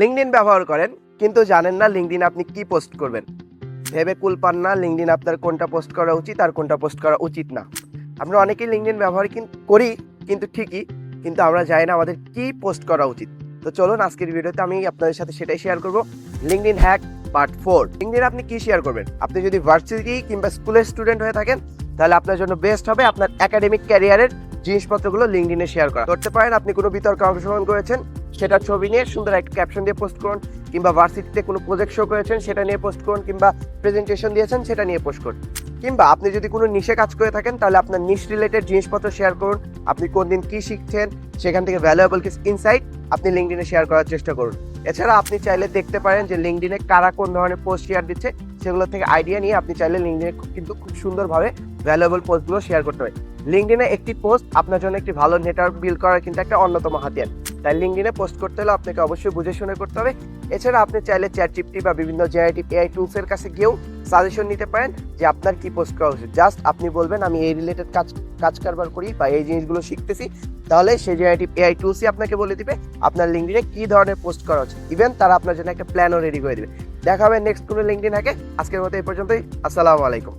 LinkedIn ব্যবহার করেন কিন্তু জানেন না লিঙ্কডইনে আপনি কি পোস্ট করবেন, ভেবে কুল পান না লিঙ্কডইন আপনার কোনটা পোস্ট করা উচিত আর কোনটা পোস্ট করা উচিত না। আমরা অনেকেই লিঙ্কডইন ব্যবহার করি কিন্তু ঠিকই, কিন্তু আমরা জানি না আমাদের কি পোস্ট করা উচিত। তো চলুন আজকের ভিডিওতে আমি আপনাদের সাথে সেটাই শেয়ার করব, লিঙ্কডইন হ্যাক পার্ট 4। লিঙ্কডইনে আপনি কি শেয়ার করবেন? আপনি যদি ভার্সিটি কিংবা স্কুলের স্টুডেন্ট হয়ে থাকেন তাহলে আপনার জন্য বেস্ট হবে আপনার একাডেমিক ক্যারিয়ারের জিনিসপত্রগুলো লিঙ্কডইনে শেয়ার করতে পারেন। আপনি কোনো বিতর্কে অংশগ্রহণ করেছেন, সেটা ছবি নিয়ে সুন্দর একটা ক্যাপশন দিয়ে পোস্ট করুন, কিংবা ভার্সিটিতে কোনো প্রজেক্ট শো করেছেন সেটা নিয়ে পোস্ট করুন, কিংবা প্রেজেন্টেশন দিয়েছেন সেটা নিয়ে পোস্ট করুন, কিংবা আপনি যদি কোনো নিশে কাজ করে থাকেন তাহলে আপনার নিশ রিলেটেড জিনিসপত্র শেয়ার করুন। আপনি কোন দিন কি শিখছেন সেখান থেকে ভ্যালুয়েবল কিছু ইনসাইট আপনি লিঙ্কডইনে শেয়ার করার চেষ্টা করুন। এছাড়া আপনি চাইলে দেখতে পারেন যে লিঙ্কডইনে কারা কোন ধরনের পোস্ট শেয়ার দিচ্ছে, সেগুলো থেকে আইডিয়া নিয়ে আপনি চাইলে লিঙ্কডইনে কিন্তু খুব সুন্দরভাবে ভ্যালুয়েবল পোস্টগুলো শেয়ার করতে পারেন। লিঙ্কডইনে একটি পোস্ট আপনার জন্য একটি ভালো নেটওয়ার্ক বিল্ড করার কিন্তু একটা অন্যতম হাতিয়ার। তাই লিঙ্কডইনে পোস্ট করতে হলে আপনাকে অবশ্যই বুঝে শুনে করতে হবে। এছাড়া আপনি চাইলে চ্যাটজিপিটি বা বিভিন্ন জেনারেটিভ এআই টুলসের কাছে গিয়েও সাজেশন নিতে পারেন যে আপনার কি পোস্ট করা উচিত। জাস্ট আপনি বলবেন আমি এই রিলেটেড কাজ কারবার করি বা এই জিনিসগুলো শিখতেছি, তাহলে সেই জেনারেটিভ এআই টুলসই আপনাকে বলে দিবে আপনার লিঙ্কডইনে কি ধরনের পোস্ট করা উচিত। ইভেন তারা আপনার জন্য একটা প্ল্যানও রেডি করে দিবে। দেখা হবে নেক্সট কোনো লিঙ্কডইন হ্যাকে। আজকের মতো এই পর্যন্তই। আসসালামু আলাইকুম।